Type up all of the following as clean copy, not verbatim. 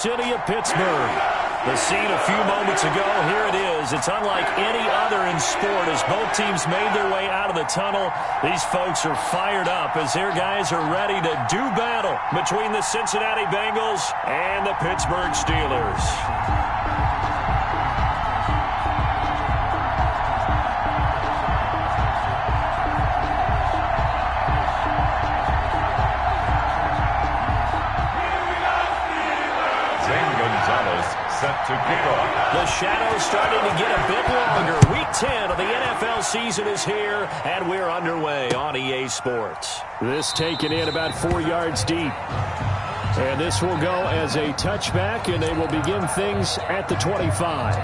City of Pittsburgh. The scene a few moments ago, here it is. It's unlike any other in sport as both teams made their way out of the tunnel. These folks are fired up as their guys are ready to do battle between the Cincinnati Bengals and the Pittsburgh Steelers. Set to kick off. The shadow's starting to get a bit longer. Week 10 of the NFL season is here, and we're underway on EA Sports. This taken in about 4 yards deep. And this will go as a touchback, and they will begin things at the 25.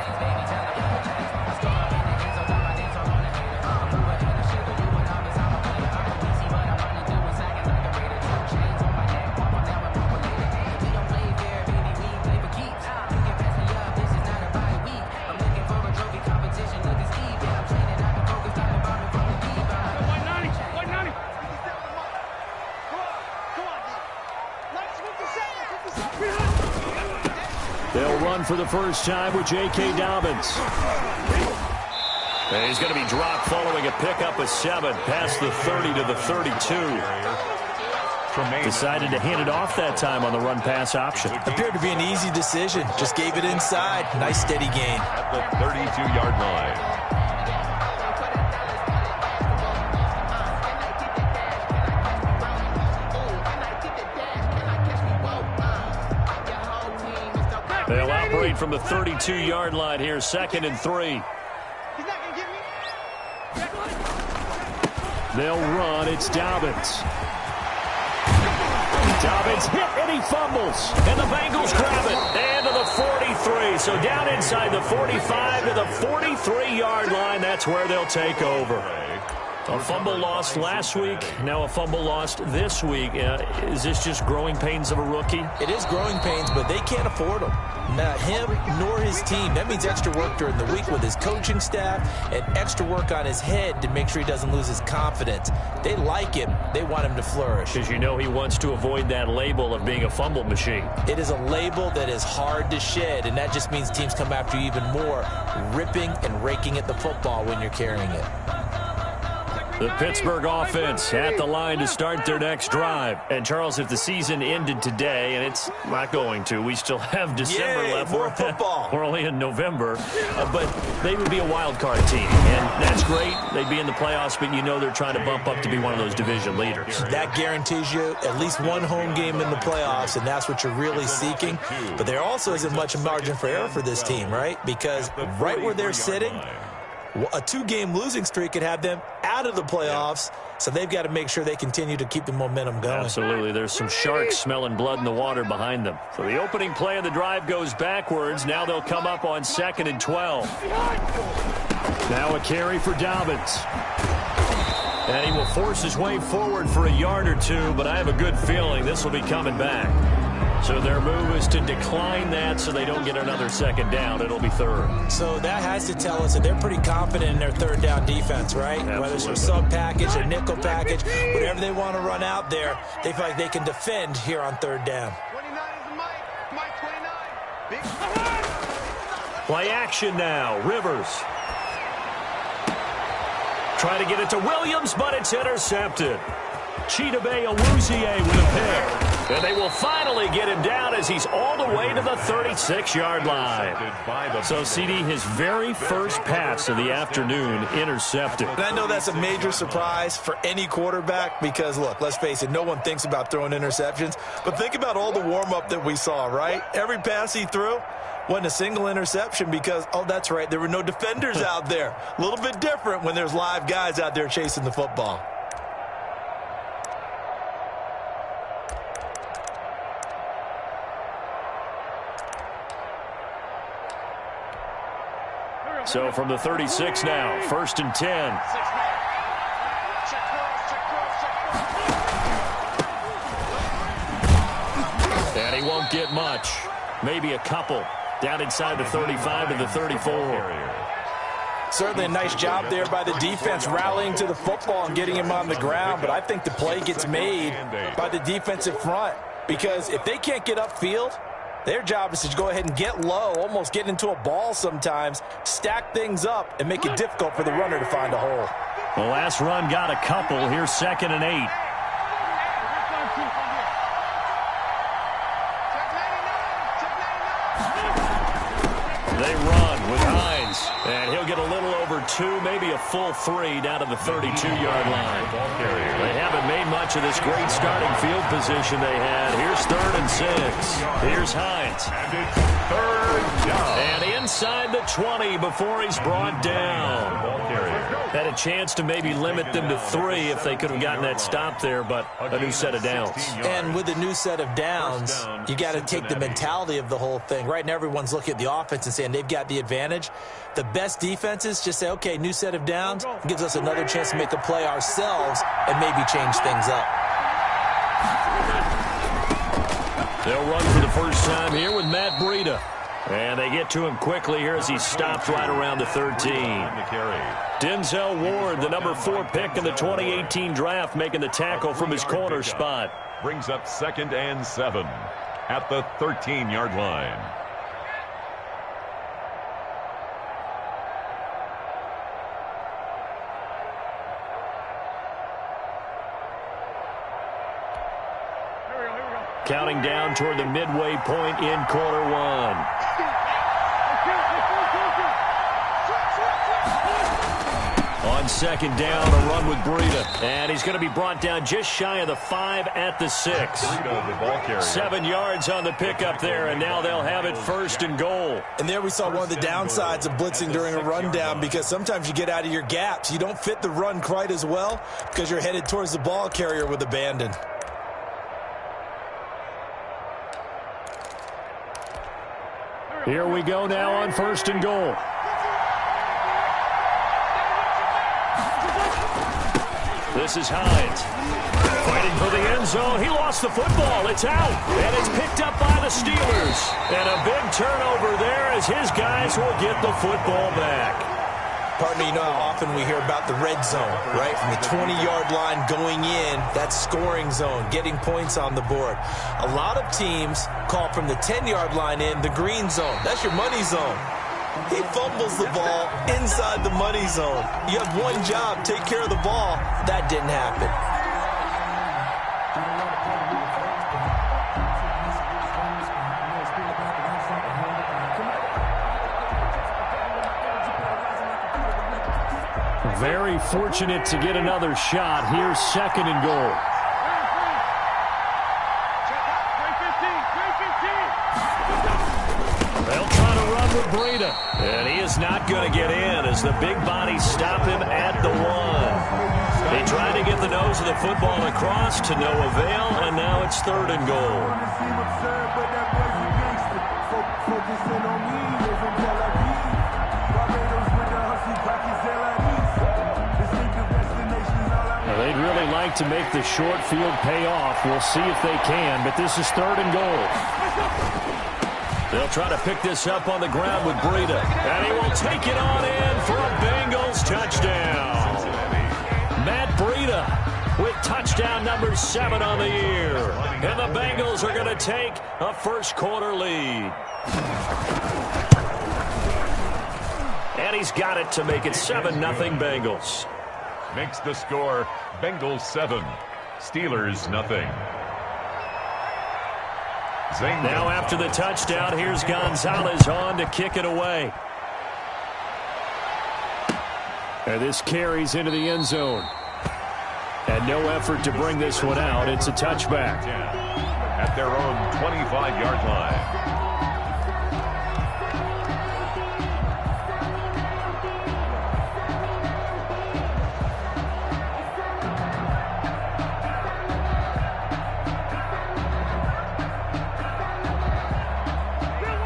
They'll run for the first time with J.K. Dobbins. And he's going to be dropped following a pickup of 7 past the 30 to the 32. Decided to hand it off that time on the run-pass option. Appeared to be an easy decision. Just gave it inside. Nice steady gain. At the 32-yard line. They'll operate from the 32-yard line here, 2nd and 3. They'll run. It's Dobbins. Dobbins hit, and he fumbles. And the Bengals grab it. And to the 43. So down inside the 45 to the 43-yard line. That's where they'll take over. A fumble lost last week, now a fumble lost this week. Is this just growing pains of a rookie? It is growing pains, but they can't afford them. Not him nor his team. That means extra work during the week with his coaching staff and extra work on his head to make sure he doesn't lose his confidence. They like him. They want him to flourish. Because you know he wants to avoid that label of being a fumble machine. It is a label that is hard to shed, and that just means teams come after you even more, ripping and raking at the football when you're carrying it. The Pittsburgh offense at the line to start their next drive. And, Charles, if the season ended today, and it's not going to, we still have December left. More football. We're only in November. But they would be a wild card team. And that's great. They'd be in the playoffs, but you know they're trying to bump up to be one of those division leaders. That guarantees you at least one home game in the playoffs, and that's what you're really seeking. But there also isn't much margin for error for this team, right? Because right where they're sitting, a 2-game losing streak could have them out of the playoffs, so they've got to make sure they continue to keep the momentum going. Absolutely. There's some sharks smelling blood in the water behind them. So the opening play of the drive goes backwards. Now they'll come up on 2nd and 12. Now a carry for Dobbins. And he will force his way forward for a yard or two, but I have a good feeling this will be coming back. So their move is to decline that so they don't get another 2nd down. It'll be 3rd. So that has to tell us that they're pretty confident in their 3rd down defense, right? Absolutely. Whether it's a sub package or nickel package, whatever they want to run out there, they feel like they can defend here on 3rd down. 29 is the Mike. Mike 29. Play action now. Rivers. Try to get it to Williams, but it's intercepted. Chidobe Awuzie with a pick. And they will finally get him down as he's all the way to the 36-yard line. So, CD, his very first pass of the afternoon intercepted. And I know that's a major surprise for any quarterback because, look, let's face it, no one thinks about throwing interceptions. But think about all the warm-up that we saw, right? Every pass he threw wasn't a single interception because, oh, that's right, there were no defenders out there. A little bit different when there's live guys out there chasing the football. So from the 36 now, 1st and 10. And he won't get much. Maybe a couple. Down inside the 35 to the 34. Certainly a nice job there by the defense rallying to the football and getting him on the ground. But I think the play gets made by the defensive front. Because if they can't get upfield, Their job is to go ahead and get low, almost get into a ball sometimes, stack things up, and make it difficult for the runner to find a hole. The last run got a couple. Here's 2nd and 8. They run with Hines, and he'll get a little over 2, maybe a full 3 down to the 32-yard line. They haven't made much of this great starting field position they had. Here's 3rd and 6. Here's Hines. And it's 3rd down. And inside the 20 before he's brought down. Ball carrier. Had a chance to maybe limit them to 3 if they could have gotten that stop there, but a new set of downs. And with a new set of downs, you got to take the mentality of the whole thing. Right now, everyone's looking at the offense and saying they've got the advantage. The best defenses just say, okay, new set of downs, gives us another chance to make a play ourselves and maybe change things up. They'll run for the first time here with Matt Breida. And they get to him quickly here as he stopped right around the 13. Denzel Ward, the number 4 pick in the 2018 draft, making the tackle from his corner spot. Brings up 2nd and 7 at the 13-yard line. Counting down toward the midway point in quarter 1. On 2nd down, a run with Breida. And he's going to be brought down just shy of the 5 at the 6. 7 yards on the pickup there, and now they'll have it 1st and goal. And there we saw one of the downsides of blitzing during a rundown, because sometimes you get out of your gaps. You don't fit the run quite as well because you're headed towards the ball carrier with abandon. Here we go now on 1st and goal. This is Hines. Fighting for the end zone. He lost the football. It's out. And it's picked up by the Steelers. And a big turnover there as his guys will get the football back. Pardon me, you know how often we hear about the red zone, right? From the 20-yard line going in, that's scoring zone, getting points on the board. A lot of teams call from the 10-yard line in the green zone. That's your money zone. He fumbles the ball inside the money zone. You have one job, take care of the ball. That didn't happen. Very fortunate to get another shot. Here's 2nd and goal. They'll try to run with Breida. And he is not going to get in as the big bodies stop him at the 1. He tried to get the nose of the football across to no avail, and now it's 3rd and goal. They'd really like to make the short field pay off. We'll see if they can, but this is 3rd and goal. They'll try to pick this up on the ground with Breida. And he will take it on in for a Bengals touchdown. Matt Breida with touchdown number 7 on the year. And the Bengals are going to take a first-quarter lead. And he's got it to make it 7-0 Bengals. Makes the score Bengals 7, Steelers nothing. Now after the touchdown, here's Gonzalez on to kick it away. And this carries into the end zone. And no effort to bring this one out. It's a touchback. At their own 25-yard line.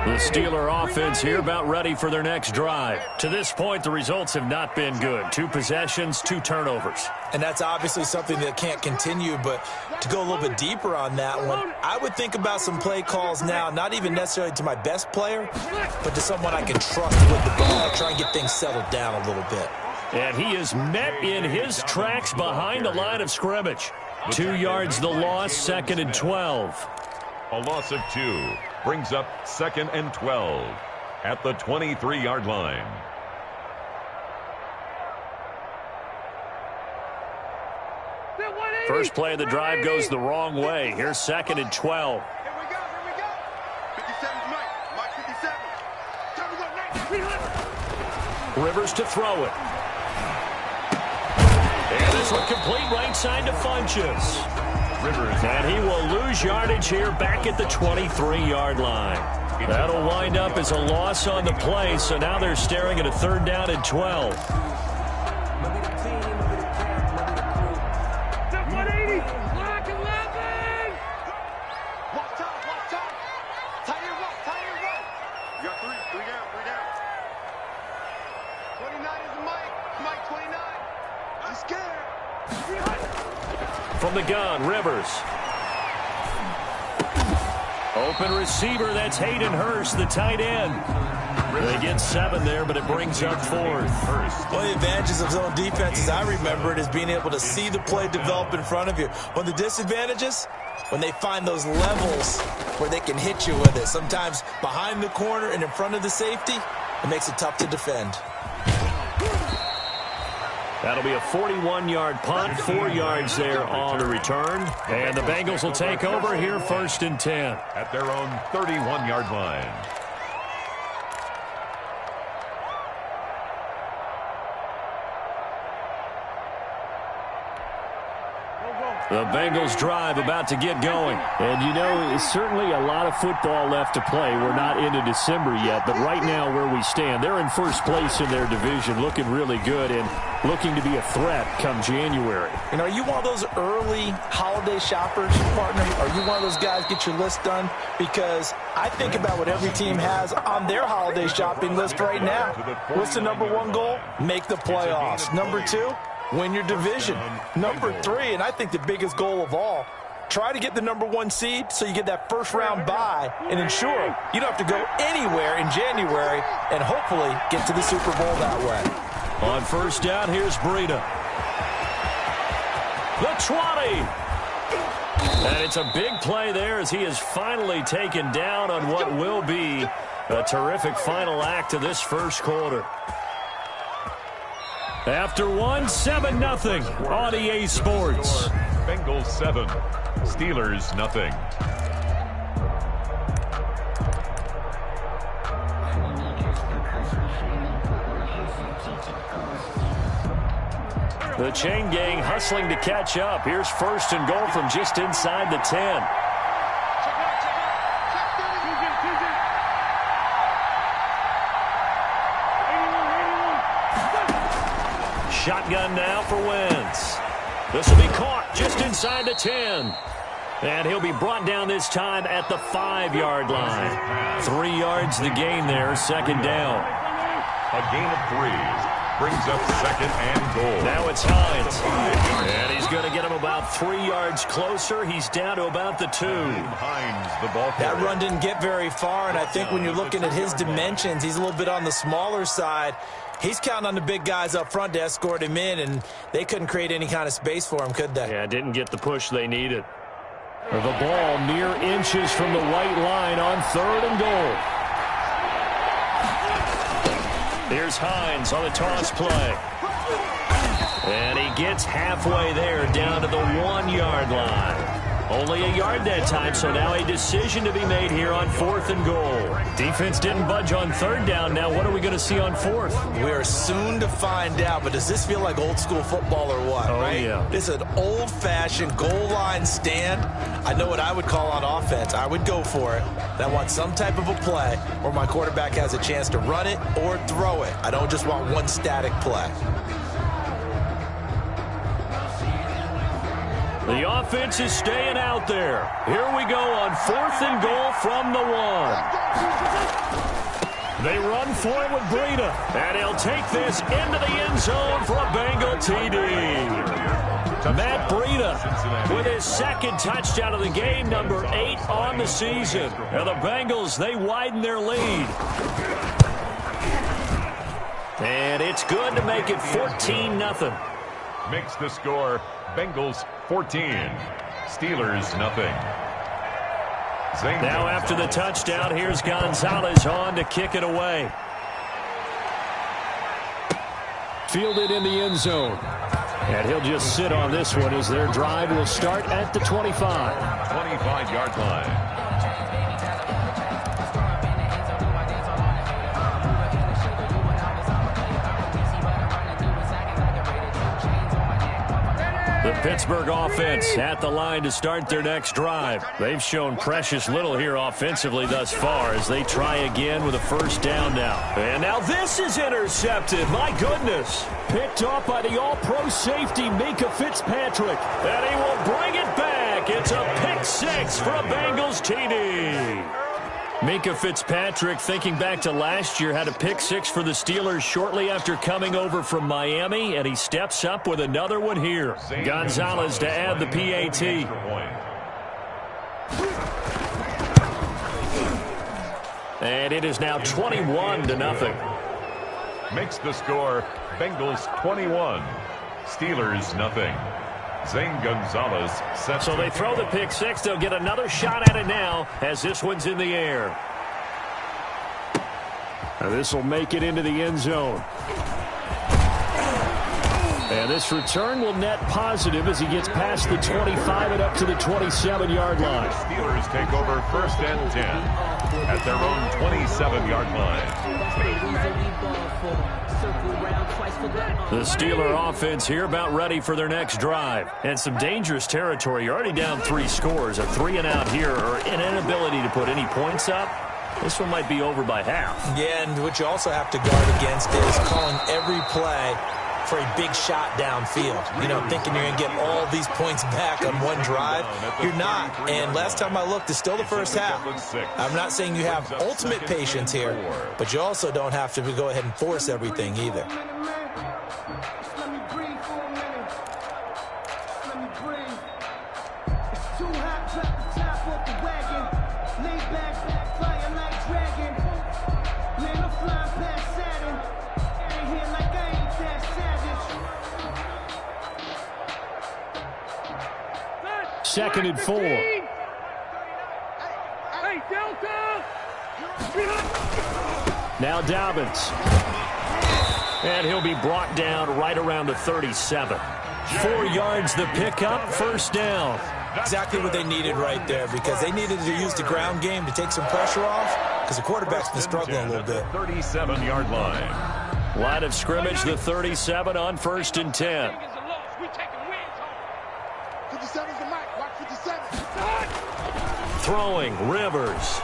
The Steeler offense here about ready for their next drive. To this point, the results have not been good. 2 possessions, 2 turnovers. And that's obviously something that can't continue, but to go a little bit deeper on that one, I would think about some play calls now, not even necessarily to my best player, but to someone I can trust with the ball, try and get things settled down a little bit. And he is met in his tracks behind the line of scrimmage. 2 yards the loss, 2nd and 12. A loss of 2. brings up 2nd and 12 at the 23-yard line. First play of the drive goes the wrong way. Here's 2nd and 12. Here we go. 57's Mike 57. Time to go. Rivers to throw it. And this one complete right side to Funches. Rivers. And he will lose yardage here back at the 23-yard line. That'll wind up as a loss on the play, so now they're staring at a 3rd down and 12. You got three down. 29 is Mike 29. I'm scared. From the gun, Rivers. Open receiver, that's Hayden Hurst, the tight end. They get 7 there, but it brings up 4th. One of the advantages of zone defense, as I remember it, is being able to see the play develop in front of you. One of the disadvantages, when they find those levels where they can hit you with it. Sometimes behind the corner and in front of the safety, it makes it tough to defend. That'll be a 41-yard punt, 4 yards there on the return. And the Bengals will take over here 1st and 10. At their own 31-yard line. The Bengals drive about to get going. And, you know, it's certainly a lot of football left to play. We're not into December yet, but right now where we stand, they're in first place in their division, looking really good and looking to be a threat come January. And are you one of those early holiday shoppers, partner? Are you one of those guys get your list done? Because I think about what every team has on their holiday shopping list right now. What's the #1 goal? Make the playoffs. #2? Win your division. #3, and I think the biggest goal of all, try to get the #1 seed so you get that first-round bye and ensure you don't have to go anywhere in January and hopefully get to the Super Bowl that way. On 1st down, here's Breida. The 20. And it's a big play there as he is finally taken down on what will be a terrific final act of this first quarter. After 1, 7-0 on EA Sports. Bengals 7, Steelers nothing. The chain gang hustling to catch up. Here's 1st and goal from just inside the 10. Shotgun now for Wentz. This will be caught just inside the 10. And he'll be brought down this time at the 5-yard line. 3 yards the gain there, 2nd down. A gain of 3 brings up 2nd and goal. Now it's Hines. And he's going to get him about 3 yards closer. He's down to about the 2. Hines, the ball carrier. That run didn't get very far, and I think when you're looking at his dimensions, he's a little bit on the smaller side. He's counting on the big guys up front to escort him in, and they couldn't create any kind of space for him, could they? Yeah, didn't get the push they needed. The ball mere inches from the white line on 3rd and goal. Here's Hines on the toss play. And he gets halfway there down to the 1-yard line. Only a yard that time, so now a decision to be made here on 4th and goal. Defense didn't budge on 3rd down. Now what are we going to see on 4th? We are soon to find out, but does this feel like old school football or what, right? Yeah. This is an old-fashioned goal line stand. I know what I would call on offense. I would go for it. And I want some type of a play where my quarterback has a chance to run it or throw it. I don't just want one static play. The offense is staying out there. Here we go on 4th and goal from the 1. They run for it with Breida. And he'll take this into the end zone for a Bengal TD. Matt Breida with his 2nd touchdown of the game, #8 on the season. And the Bengals, they widen their lead. And it's good to make it 14-0. Makes the score Bengals 14, Steelers nothing. Now after the touchdown, here's Gonzalez on to kick it away. Fielded in the end zone. And he'll just sit on this one as their drive will start at the 25. 25-yard line. The Pittsburgh offense at the line to start their next drive. They've shown precious little here offensively thus far as they try again with a first down now. And now this is intercepted. My goodness. Picked off by the all-pro safety, Minka Fitzpatrick. And he will bring it back. It's a pick six for a Bengals TD. Minka Fitzpatrick, thinking back to last year, had a pick six for the Steelers shortly after coming over from Miami, and he steps up with another one here. Gonzalez to add the PAT. And it is now 21-0. Makes the score Bengals 21, Steelers nothing. Zane Gonzalez sets. So they throw the pick six. They'll get another shot at it now as this one's in the air. And this will make it into the end zone. And this return will net positive as he gets past the 25 and up to the 27-yard line. Steelers take over first and 10 at their own 27-yard line. The Steeler offense here about ready for their next drive. And some dangerous territory. You're already down 3 scores. A 3-and-out here or an inability to put any points up. This one might be over by half. Yeah, and what you also have to guard against is calling every play for a big shot downfield. You know, thinking you're going to get all these points back on one drive. You're not. And last time I looked, it's still the first half. I'm not saying you have ultimate patience here, but you also don't have to go ahead and force everything either. Second and 4. Now Dobbins. And he'll be brought down right around the 37. 4 yards the pickup, first down. Exactly what they needed right there, because they needed to use the ground game to take some pressure off, because the quarterback's been struggling a little bit. 37-yard line. Line of scrimmage, the 37 on first and 10. Throwing, Rivers.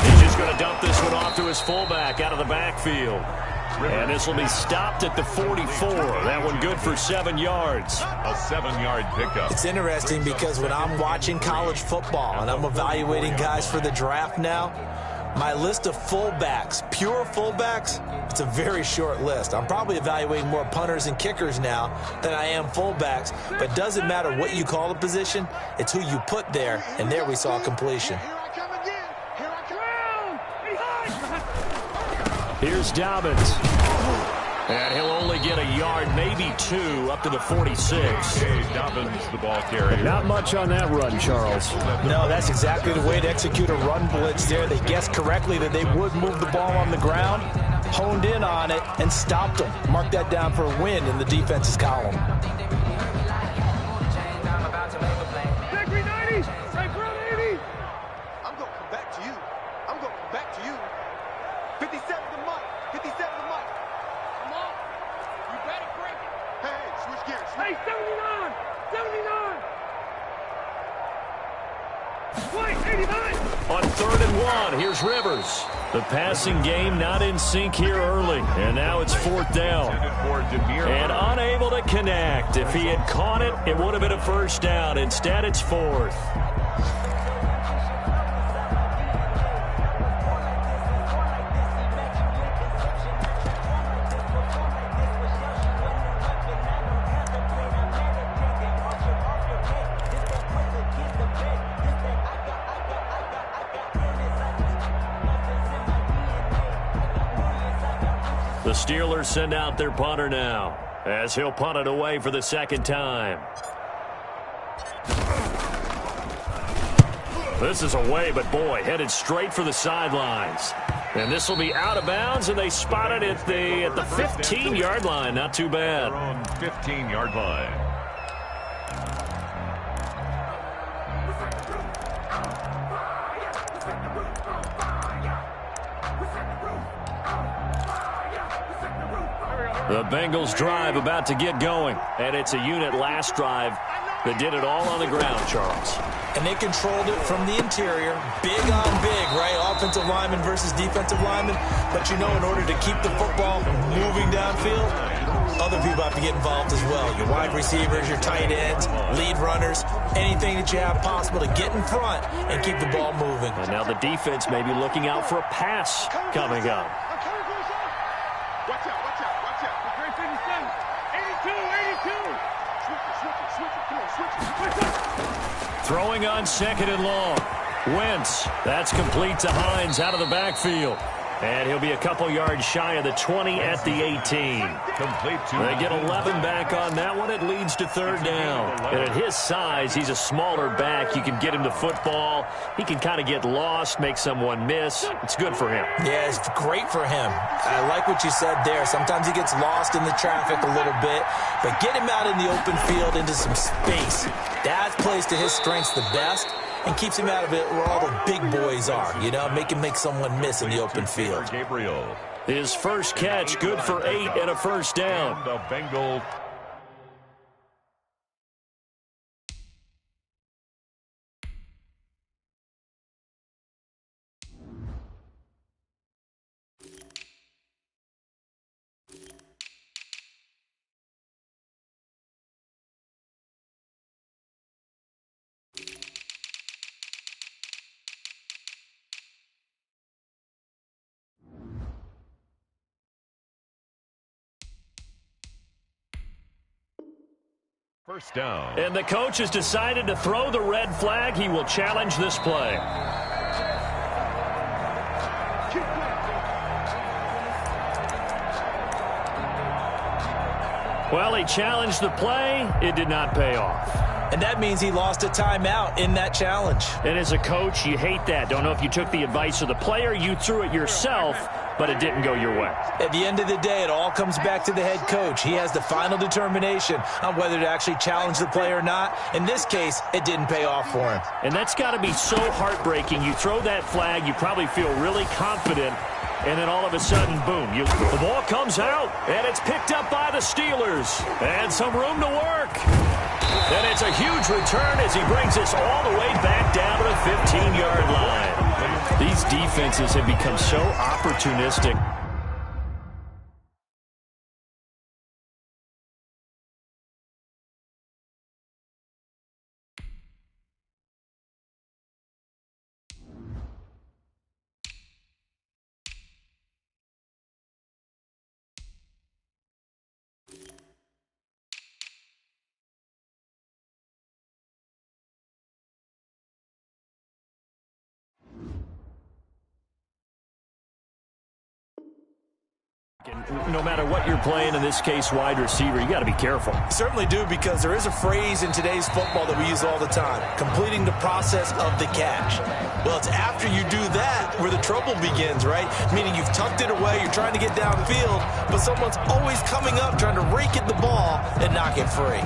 He's just going to dump this one off to his fullback out of the backfield. And this will be stopped at the 44. That one good for 7 yards. A 7-yard pickup. It's interesting because when I'm watching college football and I'm evaluating guys for the draft now, my list of fullbacks, pure fullbacks, it's a very short list. I'm probably evaluating more punters and kickers now than I am fullbacks. But it doesn't matter what you call the position, it's who you put there. And there we saw completion. Here's Dobbins. And he'll only get a yard, maybe 2, up to the 46. Okay, Dobbins, the ball carrier. Not much on that run, Charles. No, that's exactly the way to execute a run blitz there. They guessed correctly that they would move the ball on the ground, honed in on it, and stopped them. Mark that down for a win in the defense's column. On 3rd and 1, here's Rivers. The passing game not in sync here early, and now it's 4th down. And unable to connect. If he had caught it, it would have been a first down. Instead, it's 4th. The Steelers send out their punter now, as he'll punt it away for the second time. This is away, but boy, headed straight for the sidelines. And this will be out of bounds, and they spot it at the 15-yard line. Not too bad. Their own 15-yard line. The Bengals drive about to get going. And it's a unit last drive that did it all on the ground, Charles. And they controlled it from the interior. Big on big, right? Offensive lineman versus defensive lineman. But you know, in order to keep the football moving downfield, other people have to get involved as well. Your wide receivers, your tight ends, lead runners, anything that you have possible to get in front and keep the ball moving. And now the defense may be looking out for a pass coming up. Watch out, watch out, watch out. The great thing is done. 82, 82. Switch it, come on, switch it. Throwing on second and long. Wentz. That's complete to Hines out of the backfield. And he'll be a couple yards shy of the 20 at the 18. Complete to They get 11 back on that one. It leads to third down. And at his size, he's a smaller back. You can get him the football. He can kind of get lost, make someone miss. It's good for him. Yeah, it's great for him. I like what you said there. Sometimes he gets lost in the traffic a little bit, but get him out in the open field into some space. That plays to his strengths the best and keeps him out of it where all the big boys are, you know, make him make someone miss in the open field. Gabriel. His first catch, good for 8 and a first down. The Bengals. First down. And the coach has decided to throw the red flag. He will challenge this play. Well, he challenged the play. It did not pay off. And that means he lost a timeout in that challenge. And as a coach, you hate that. Don't know if you took the advice of the player. You threw it yourself, but it didn't go your way. At the end of the day, it all comes back to the head coach. He has the final determination on whether to actually challenge the play or not. In this case, it didn't pay off for him. And that's got to be so heartbreaking. You throw that flag, you probably feel really confident, and then all of a sudden, boom, the ball comes out, and it's picked up by the Steelers. And some room to work. And it's a huge return as he brings us all the way back down to the 15-yard line. These defenses have become so opportunistic. No matter what you're playing, in this case, wide receiver, you got to be careful. Certainly do, because there is a phrase in today's football that we use all the time, completing the process of the catch. Well, it's after you do that where the trouble begins, right? Meaning you've tucked it away, you're trying to get downfield, but someone's always coming up trying to rake at the ball and knock it free.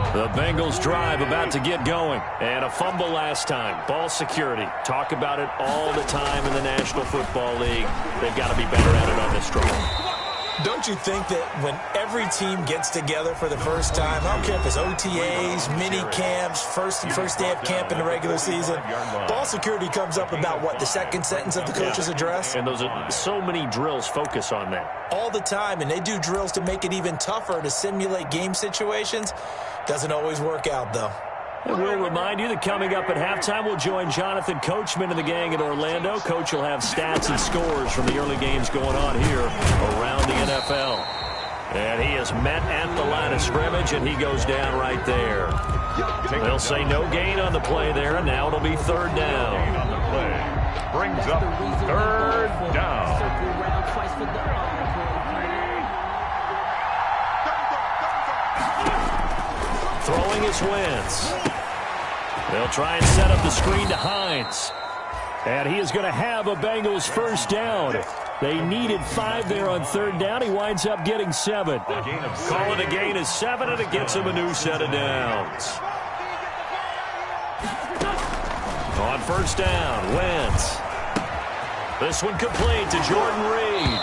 The Bengals drive about to get going. And a fumble last time. Ball security. Talk about it all the time in the National Football League. They've got to be better at it on this drive. Don't you think that when every team gets together for the first time, I don't care if it's OTAs, mini camps, first day of camp in the regular season, ball security comes up about, what, the second sentence of the coach's address? And those are so many drills focus on that. All the time, and they do drills to make it even tougher to simulate game situations. Doesn't always work out, though. And we'll remind you that coming up at halftime, we'll join Jonathan Coachman and the gang in Orlando. Coach will have stats and scores from the early games going on here around the NFL. And he is met at the line of scrimmage, and he goes down right there. They'll say no gain on the play there, and now it'll be third down. On the play. Brings up third down. Throwing is Wentz. They'll try and set up the screen to Hines. And he is going to have a Bengals first down. They needed 5 there on third down. He winds up getting 7. Call it a gain of 7, and it gets him a new set of downs. On first down, Wentz. This one complete to Jordan Reed.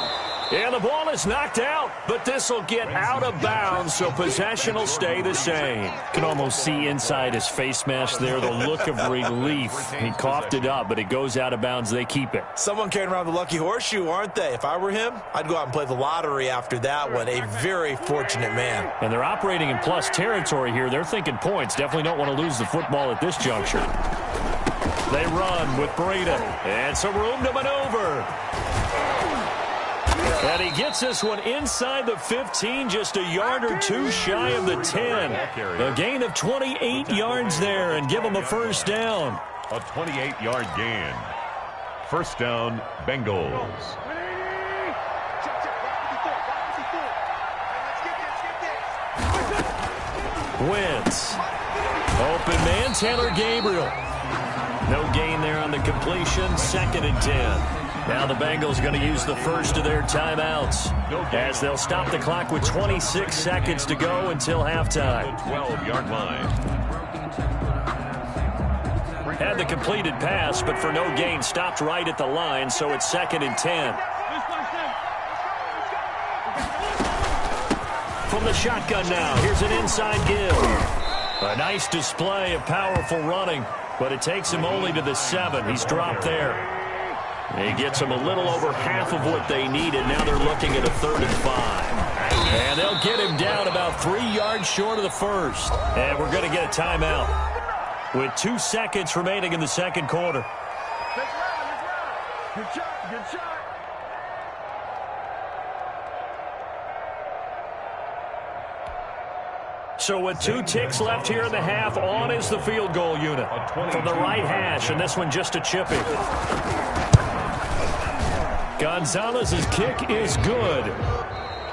And the ball is knocked out, but this will get out of bounds, so possession will stay the same. You can almost see inside his face mask there the look of relief. He coughed it up, but it goes out of bounds. They keep it. Someone carrying around the lucky horseshoe, aren't they? If I were him, I'd go out and play the lottery after that one. A very fortunate man. And they're operating in plus territory here. They're thinking points. Definitely don't want to lose the football at this juncture. They run with Breida. And some room to maneuver. And he gets this one inside the 15, just a yard or two shy of the 10. A gain of 28 yards there, and give him a first down. A 28-yard gain. First down, Bengals. Wentz. Open man, Taylor Gabriel. No gain there on the completion. 2nd and 10. Now the Bengals going to use the first of their timeouts as they'll stop the clock with 26 seconds to go until halftime. 12-yard line. Had the completed pass, but for no gain, stopped right at the line, so it's 2nd and 10. From the shotgun now, here's an inside give. A nice display of powerful running, but it takes him only to the 7. He's dropped there. He gets them a little over half of what they needed. Now they're looking at a 3rd and 5. And they'll get him down about 3 yards short of the first. And we're going to get a timeout with 2 seconds remaining in the second quarter. Good shot, good shot. So with 2 ticks left here in the half, on is the field goal unit from the right hash, and this one just a chipping. Gonzalez's kick is good.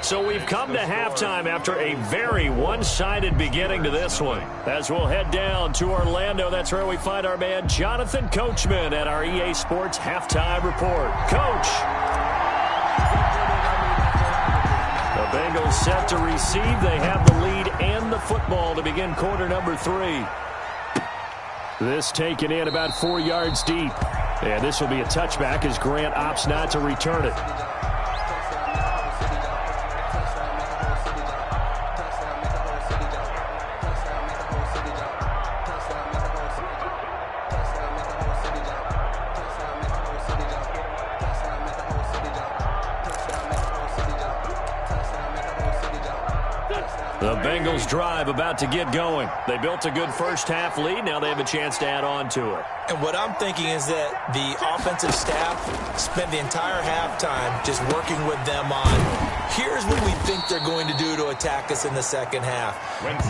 So we've come to halftime after a very one-sided beginning to this one. As we'll head down to Orlando, that's where we find our man Jonathan Coachman at our EA Sports Halftime Report. Coach! The Bengals set to receive. They have the lead and the football to begin quarter number 3. This taken in about 4 yards deep. And this will be a touchback as Grant opts not to return it. The Bengals drive about to get going. They built a good first half lead. Now they have a chance to add on to it. And what I'm thinking is that the offensive staff spent the entire halftime just working with them on, here's what we think they're going to do to attack us in the second half.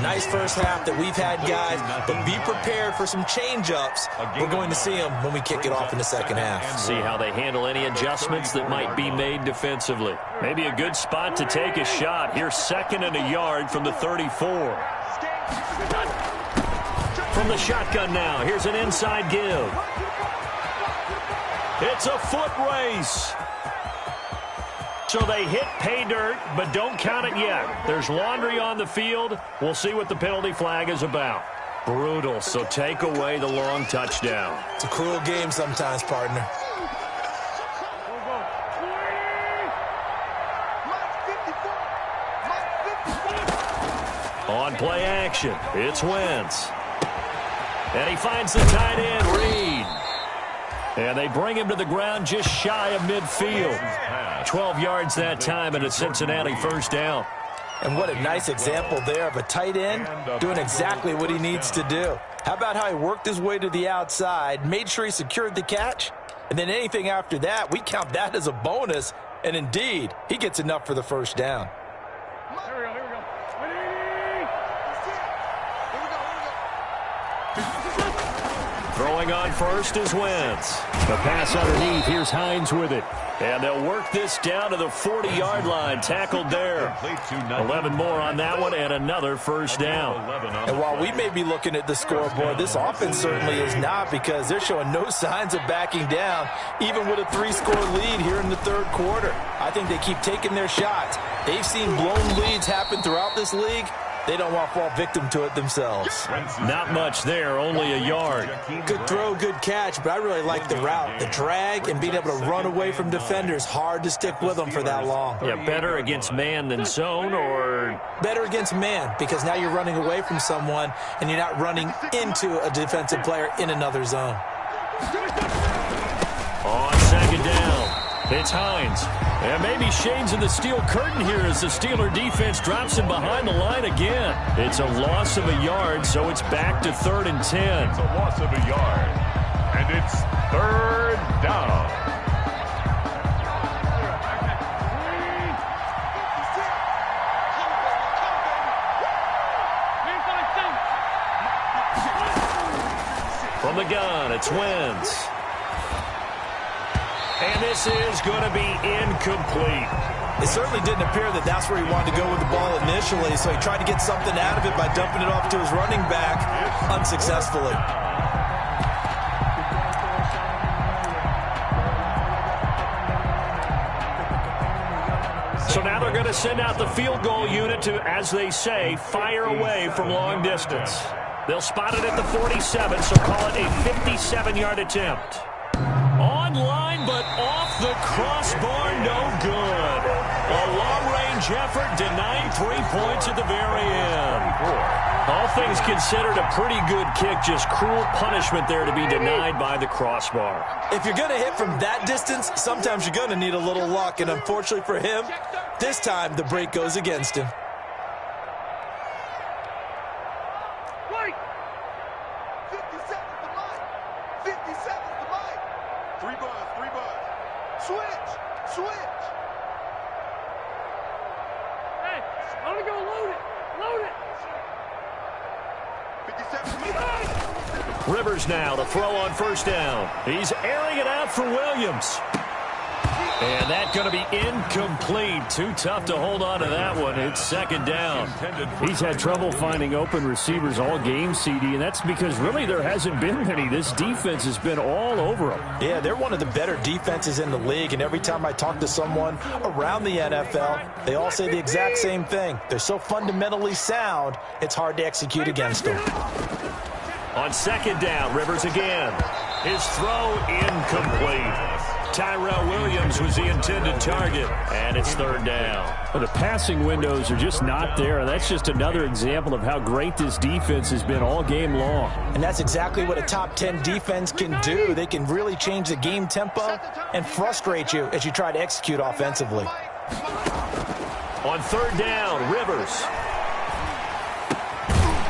Nice first half that we've had, guys, but be prepared for some change-ups. We're going to see them when we kick it off in the second half. See how they handle any adjustments that might be made defensively. Maybe a good spot to take a shot. Here's 2nd and a yard from the 34. From the shotgun now, here's an inside give. It's a foot race. So they hit pay dirt, but don't count it yet. There's laundry on the field. We'll see what the penalty flag is about. Brutal, so take away the long touchdown. It's a cruel game sometimes, partner. On play action, it's Wentz. And he finds the tight end, Reed. And they bring him to the ground just shy of midfield. 12 yards that time and a Cincinnati first down. And what a nice example there of a tight end doing exactly what he needs to do. How about how he worked his way to the outside, made sure he secured the catch, and then anything after that, we count that as a bonus. And indeed, he gets enough for the first down. Throwing on first is Wentz. The pass underneath. Here's Hines with it. And they'll work this down to the 40-yard line. Tackled there. 11 more on that one and another first down. And while we may be looking at the scoreboard, this offense certainly is not, because they're showing no signs of backing down, even with a 3-score lead here in the third quarter. I think they keep taking their shots. They've seen blown leads happen throughout this league. They don't want to fall victim to it themselves. Not much there, only a yard. Good throw, good catch, but I really like the route. The drag and being able to run away from defenders. Hard to stick with them for that long. Yeah, better against man than zone, or? Better against man, because now you're running away from someone and you're not running into a defensive player in another zone. On second down, it's Hines. And maybe shades in the steel curtain here as the Steeler defense drops him behind the line again. It's a loss of a yard, so it's back to 3rd and 10. It's a loss of a yard, and it's 3rd down. From the gun, it's Wentz. And this is going to be incomplete. It certainly didn't appear that that's where he wanted to go with the ball initially, so he tried to get something out of it by dumping it off to his running back unsuccessfully. So now they're going to send out the field goal unit to, as they say, fire away from long distance. They'll spot it at the 47, so call it a 57-yard attempt. Online, but off the crossbar, no good. A long-range effort denying 3 points at the very end. All things considered, a pretty good kick, just cruel punishment there to be denied by the crossbar. If you're going to hit from that distance, sometimes you're going to need a little luck, and unfortunately for him, this time the break goes against him. Rivers now to throw on first down. He's airing it out for Williams. And that's going to be incomplete. Too tough to hold on to that one. It's second down. He's had trouble finding open receivers all game, CD, and that's because really there hasn't been many. This defense has been all over them. Yeah, they're one of the better defenses in the league, and every time I talk to someone around the NFL, they all say the exact same thing. They're so fundamentally sound, it's hard to execute against them. On second down, Rivers again. His throw incomplete. Tyrell Williams was the intended target, and it's third down. Well, the passing windows are just not there, and that's just another example of how great this defense has been all game long. And that's exactly what a top 10 defense can do. They can really change the game tempo and frustrate you as you try to execute offensively. On third down, Rivers.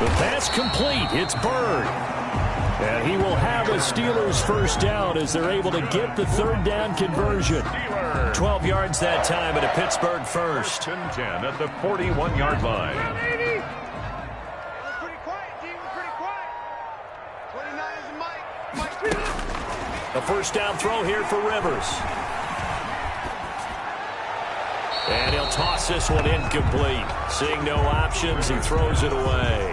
The pass complete. It's Bird. And he will have a Steelers first down as they're able to get the third down conversion. 12 yards that time at a Pittsburgh first. 10 at the 41-yard line. A first down throw here for Rivers. And he'll toss this one incomplete. Seeing no options, he throws it away.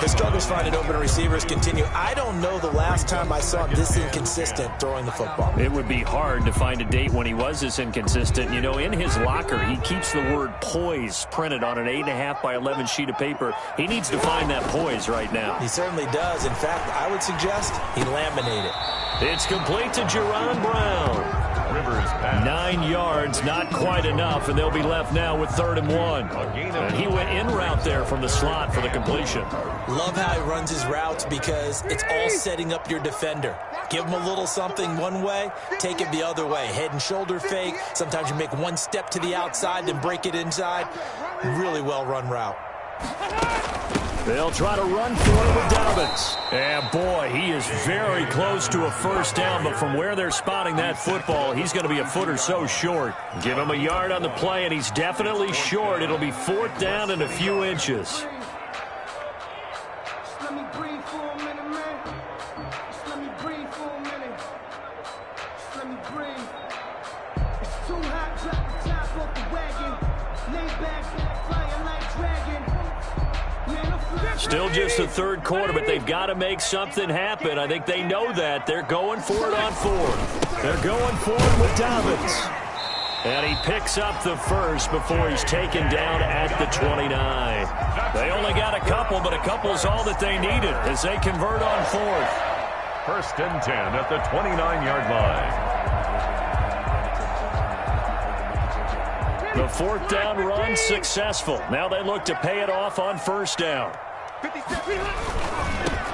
The struggles finding open receivers continue. I don't know the last time I saw him this inconsistent throwing the football. It would be hard to find a date when he was this inconsistent. You know, in his locker, he keeps the word poise printed on an 8.5 by 11 sheet of paper. He needs to find that poise right now. He certainly does. In fact, I would suggest he laminate it. It's complete to Jerron Brown. 9 yards, not quite enough, and they'll be left now with 3rd and 1. And he went in route there from the slot for the completion. Love how he runs his routes because it's all setting up your defender. Give him a little something one way, take it the other way. Head and shoulder fake. Sometimes you make one step to the outside, then break it inside. Really well-run route. They'll try to run for it with Dobbins. And boy, he is very close to a first down, but from where they're spotting that football, he's going to be a foot or so short. Give him a yard on the play, and he's definitely short. It'll be 4th down and a few inches. let me breathe for a minute, man. Just let me breathe for a minute. Just let me breathe. It's too hot, drop the top off the wagon. Lay back, flying like dragon. Still just the third quarter, but they've got to make something happen. I think they know that. They're going for it on fourth. They're going for it with Dobbins. And he picks up the first before he's taken down at the 29. They only got a couple, but a couple's all that they needed as they convert on fourth. 1st and 10 at the 29-yard line. The fourth down run successful. Now they look to pay it off on first down.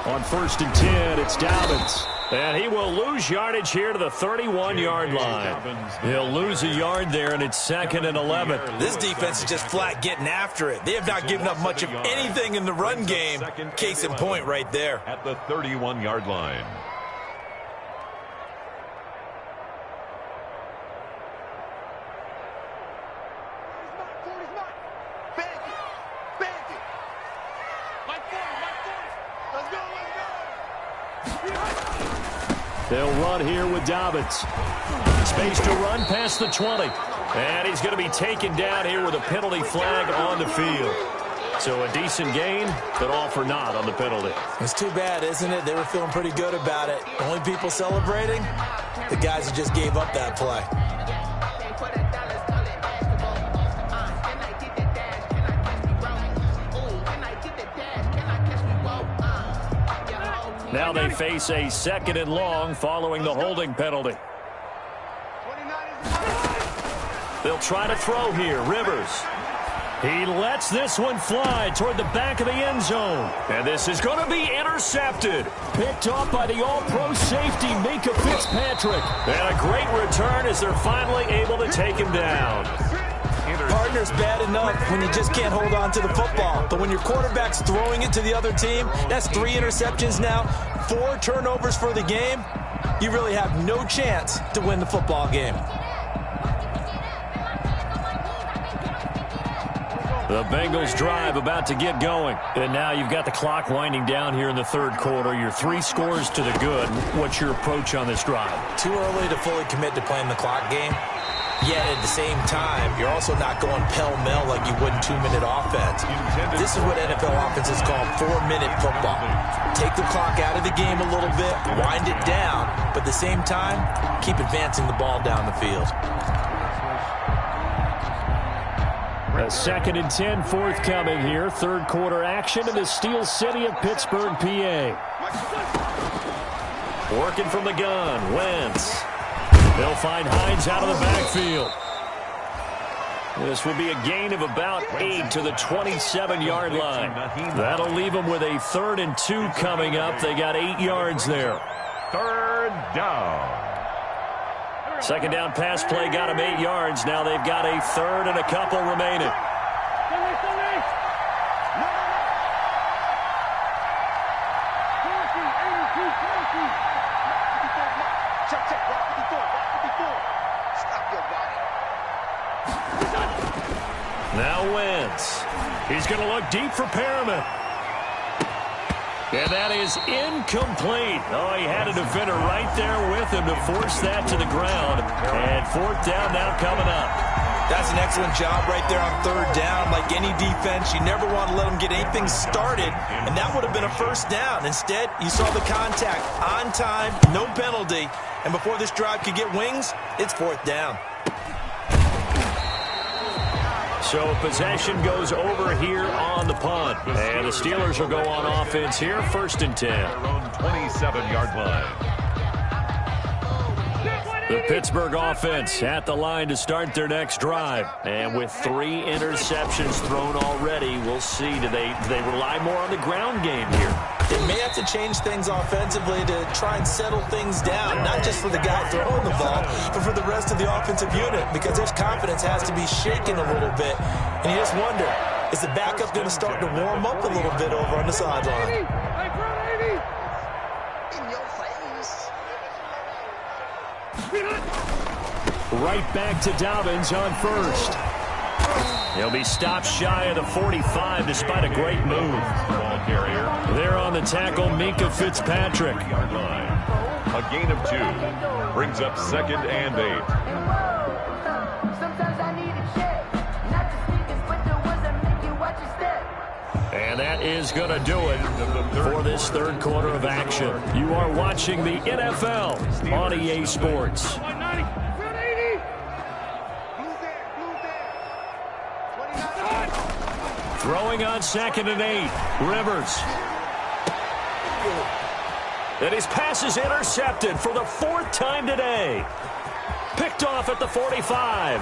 On 1st and 10, it's Dobbins. And he will lose yardage here to the 31-yard line. He'll lose a yard there, and it's 2nd and 11. This defense is just flat getting after it. They have not given up much of anything in the run game. Case in point right there. At the 31-yard line. They'll run here with Dobbins. Space to run past the 20. And he's going to be taken down here with a penalty flag on the field. So a decent gain, but all for naught on the penalty. It's too bad, isn't it? They were feeling pretty good about it. Only people celebrating, the guys who just gave up that play. Now they face a 2nd and long following the holding penalty. They'll try to throw here. Rivers. He lets this one fly toward the back of the end zone. And this is going to be intercepted. Picked off by the all-pro safety, Minka Fitzpatrick. And a great return as they're finally able to take him down. Partner's bad enough when you just can't hold on to the football. But when your quarterback's throwing it to the other team, that's 3 interceptions now, 4 turnovers for the game. You really have no chance to win the football game. The Bengals drive about to get going. And now you've got the clock winding down here in the third quarter. Your 3 scores to the good. What's your approach on this drive? Too early to fully commit to playing the clock game. Yet at the same time, you're also not going pell-mell like you would in 2-minute offense. This is what NFL offenses call 4-minute football. Take the clock out of the game a little bit, wind it down, but at the same time, keep advancing the ball down the field. A 2nd and 10 forthcoming here. Third quarter action in the Steel City of Pittsburgh, PA. Working from the gun, Wentz. They'll find Hines out of the backfield. This will be a gain of about 8 to the 27-yard line. That'll leave them with a 3rd and 2 coming up. They got 8 yards there. 3rd down. 2nd down pass play got them 8 yards. Now they've got a 3rd and a couple remaining. Now Wentz. He's going to look deep for Perriman. And that is incomplete. Oh, he had a defender right there with him to force that to the ground. And 4th down now coming up. That's an excellent job right there on 3rd down. Like any defense, you never want to let them get anything started. And that would have been a 1st down. Instead, you saw the contact on time, no penalty. And before this drive could get wings, it's 4th down. So possession goes over here on the punt. And the Steelers will go on offense here, 1st and 10. Their own 27-yard line. The Pittsburgh offense at the line to start their next drive. And with 3 interceptions thrown already, we'll see. Do they rely more on the ground game here? They may have to change things offensively to try and settle things down, not just for the guy throwing the ball, but for the rest of the offensive unit, because their confidence has to be shaken a little bit. And you just wonder, is the backup going to start to warm up a little bit over on the sideline? Right back to Dobbins on 1st. He'll be stopped shy of the 45 despite a great move. Ball carrier. They're on the tackle, Minka Fitzpatrick. Yard line. A gain of 2 brings up 2nd and 8. And that is going to do it for this third quarter of action. You are watching the NFL on EA Sports. Throwing on 2nd and 8. Rivers. And his pass is intercepted for the 4th time today. Picked off at the 45.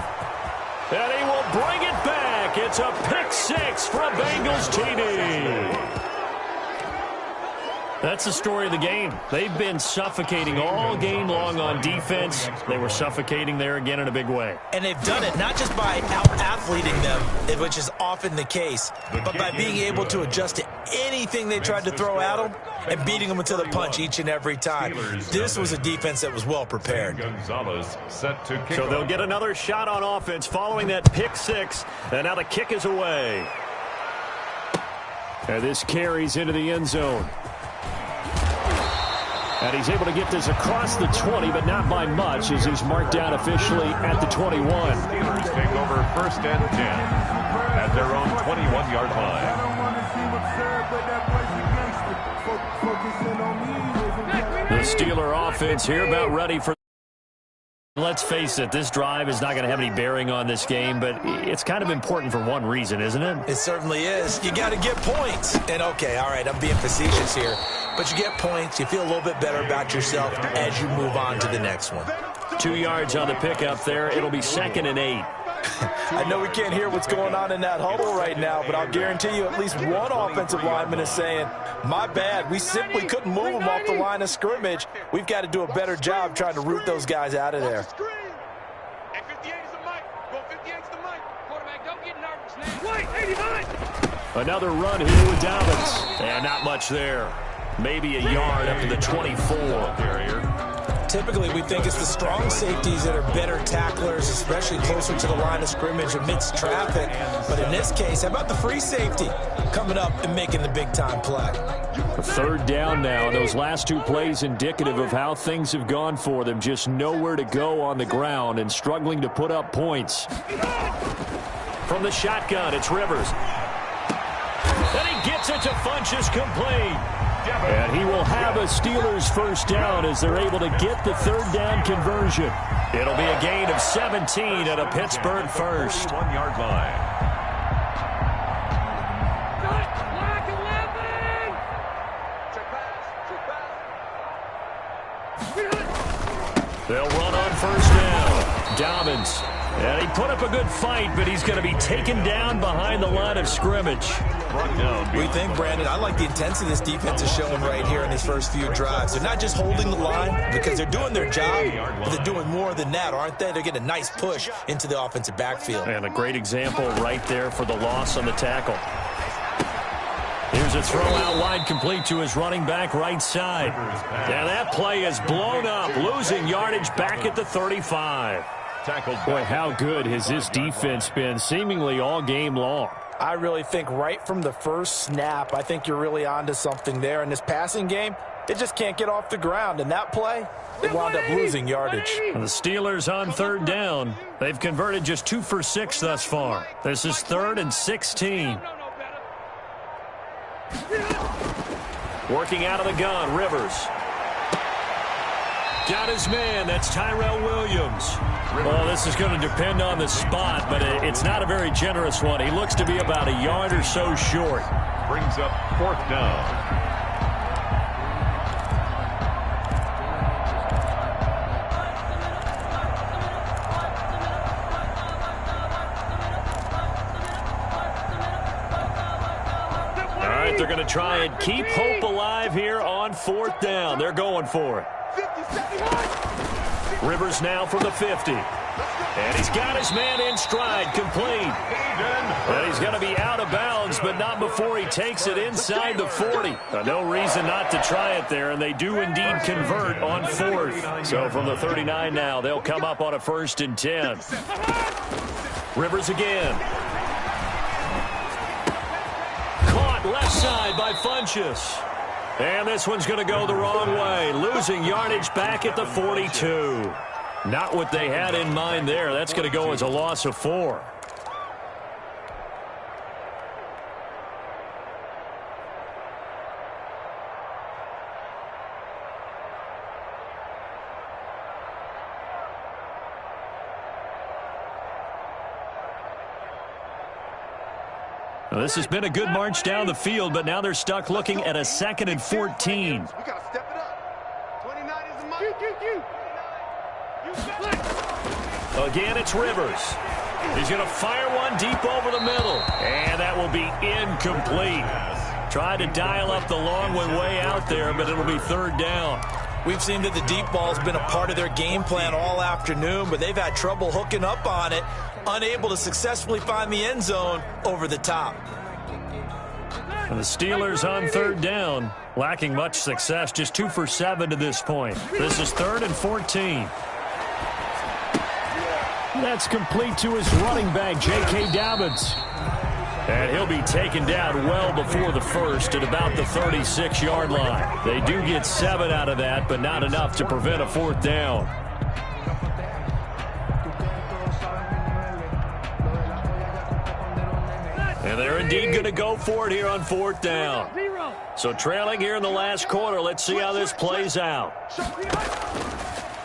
And he will bring it back. It's a pick 6 for a Bengals TD. That's the story of the game. They've been suffocating all game long on defense. They were suffocating there again in a big way. And they've done it not just by out-athleting them, which is often the case, but by being able to adjust to anything they tried to throw at them and beating them into the punch each and every time. This was a defense that was well prepared. Gonzalez set to kick. So they'll get another shot on offense following that pick 6. And now the kick is away. And this carries into the end zone. And he's able to get this across the 20, but not by much, as he's marked down officially at the 21. Steelers take over 1st and 10 at their own 21-yard line. The Steeler offense here about ready for... Let's face it, this drive is not going to have any bearing on this game, but it's kind of important for one reason, isn't it? It certainly is. You got to get points. And, okay, all right, I'm being facetious here. But you get points, you feel a little bit better about yourself as you move on to the next one. 2 yards on the pickup there. It'll be 2nd and 8. I know we can't hear what's going on in that huddle right now, but I'll guarantee you at least one offensive lineman is saying, my bad, we simply couldn't move them off the line of scrimmage. We've got to do a better job trying to root those guys out of there. Another run here with Dobbins. And not much there. Maybe a yard up to the 24. Typically, we think it's the strong safeties that are better tacklers, especially closer to the line of scrimmage amidst traffic. But in this case, how about the free safety coming up and making the big-time play? A 3rd down now. Those last 2 plays indicative of how things have gone for them. Just nowhere to go on the ground and struggling to put up points. From the shotgun, it's Rivers. And he gets it to Funchess complete. And he will have a Steelers 1st down as they're able to get the 3rd down conversion. It'll be a gain of 17 at a Pittsburgh 1st. 1-yard line. They'll run on 1st down. Dobbins. And he put up a good fight, but he's going to be taken down behind the line of scrimmage. We think, Brandon, I like the intensity this defense is showing right here in these first few drives. They're not just holding the line because they're doing their job, but they're doing more than that, aren't they? They're getting a nice push into the offensive backfield. And a great example right there for the loss on the tackle. Here's a throw out wide complete to his running back right side. And that play is blown up, losing yardage back at the 35. Boy, how good has this defense been seemingly all game long? I really think right from the first snap, I think you're really onto something there. In this passing game, they just can't get off the ground. And that play, they wound up losing yardage. And the Steelers on 3rd down. They've converted just 2 for 6 thus far. This is 3rd and 16. Working out of the gun, Rivers. Got his man. That's Tyrell Williams. Well, this is going to depend on the spot, but it's not a very generous one. He looks to be about a yard or so short. Brings up 4th down. All right, they're going to try and keep hope alive here on 4th down. They're going for it. Rivers now from the 50. And he's got his man in stride, complete. And he's going to be out of bounds, but not before he takes it inside the 40. No reason not to try it there, and they do indeed convert on 4th. So from the 39 now, they'll come up on a 1st and 10. Rivers again. Caught left side by Funchess. And this one's going to go the wrong way, losing yardage back at the 42. Not what they had in mind there. That's going to go as a loss of 4. Well, this has been a good march down the field, but now they're stuck looking at a 2nd and 14. We got to step it up. 29 is the money. Again, it's Rivers. He's going to fire one deep over the middle. And that will be incomplete. Tried to dial up the long one way out there, but it'll be 3rd down. We've seen that the deep ball's been a part of their game plan all afternoon, but they've had trouble hooking up on it, unable to successfully find the end zone over the top. And the Steelers on 3rd down, lacking much success, just 2 for 7 to this point. This is 3rd and 14. That's complete to his running back, J.K. Dobbins. And he'll be taken down well before the first at about the 36-yard line. They do get 7 out of that, but not enough to prevent a 4th down. And they're indeed going to go for it here on 4th down. So trailing here in the last quarter, let's see how this plays out.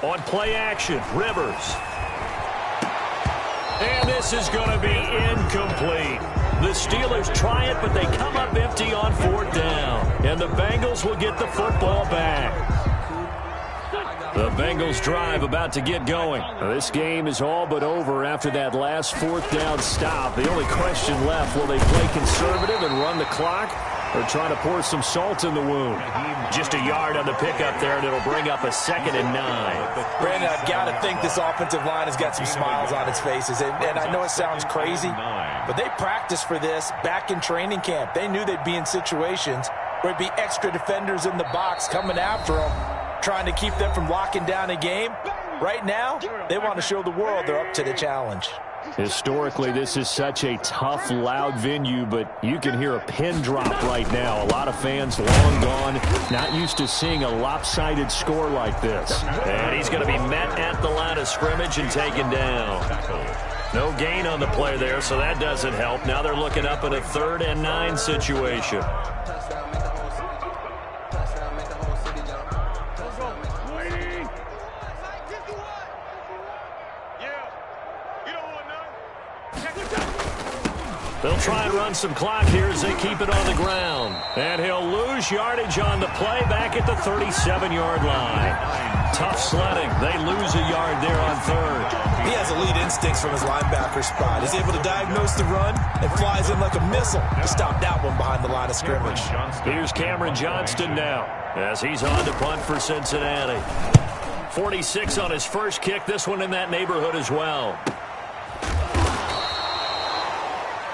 On play action, Rivers. And this is going to be incomplete. The Steelers try it, but they come up empty on 4th down. And the Bengals will get the football back. The Bengals drive about to get going. Now, this game is all but over after that last 4th down stop. The only question left, will they play conservative and run the clock, or try to pour some salt in the wound? Just a yard on the pickup there, and it'll bring up a 2nd and 9. Brandon, I've got to think this offensive line has got some smiles on its faces. And I know it sounds crazy, but they practiced for this back in training camp. They knew they'd be in situations where it'd be extra defenders in the box coming after them, trying to keep them from locking down a game. Right now, they want to show the world they're up to the challenge. Historically, this is such a tough, loud venue, but you can hear a pin drop right now. A lot of fans long gone, not used to seeing a lopsided score like this. And he's going to be met at the line of scrimmage and taken down. No gain on the play there, so that doesn't help. Now they're looking up at a 3rd and 9 situation. They'll try and run some clock here as they keep it on the ground. And he'll lose yardage on the play back at the 37-yard line. Tough sledding. They lose a yard there on 3rd. He has elite instincts from his linebacker spot. He's able to diagnose the run and flies in like a missile to stop that one behind the line of scrimmage. Here's Cameron Johnston now as he's on to punt for Cincinnati. 46 on his first kick. This one in that neighborhood as well.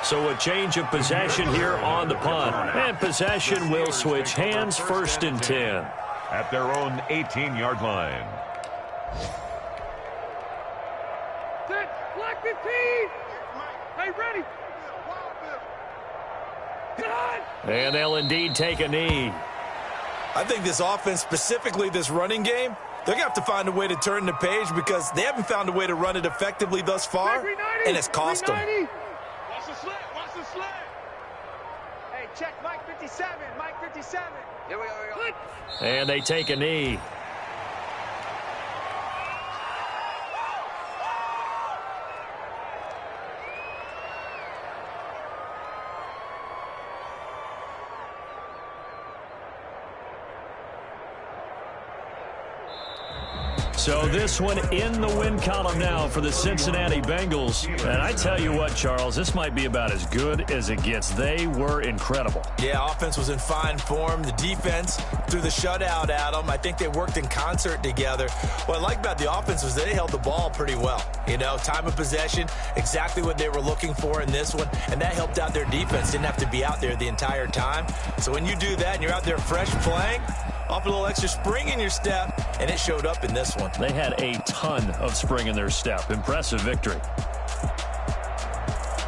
So a change of possession here on the punt. And possession will switch hands, 1st and 10. At their own 18-yard line. Set, black 15. Hey, ready. And they'll indeed take a knee. I think this offense, specifically this running game, they're going to have to find a way to turn the page because they haven't found a way to run it effectively thus far, and it's cost them. Watch the sled. Hey, check Mike 57. Mike 57. Here we go. And they take a knee. So this one in the win column now for the Cincinnati Bengals. And I tell you what, Charles, this might be about as good as it gets. They were incredible. Yeah, offense was in fine form. The defense threw the shutout at them. I think they worked in concert together. What I like about the offense was they held the ball pretty well. You know, time of possession, exactly what they were looking for in this one. And that helped out their defense. Didn't have to be out there the entire time. So when you do that and you're out there fresh playing, off a little extra spring in your step, and it showed up in this one. They had a ton of spring in their step. Impressive victory.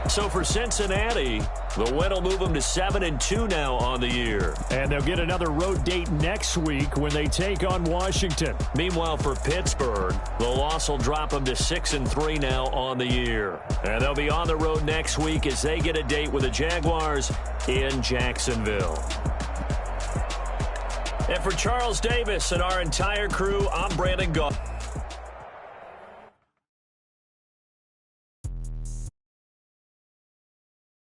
So for Cincinnati, the win will move them to 7-2 now on the year. And they'll get another road date next week when they take on Washington. Meanwhile, for Pittsburgh, the loss will drop them to 6-3 now on the year. And they'll be on the road next week as they get a date with the Jaguars in Jacksonville. And for Charles Davis and our entire crew, I'm Brandon Gaw.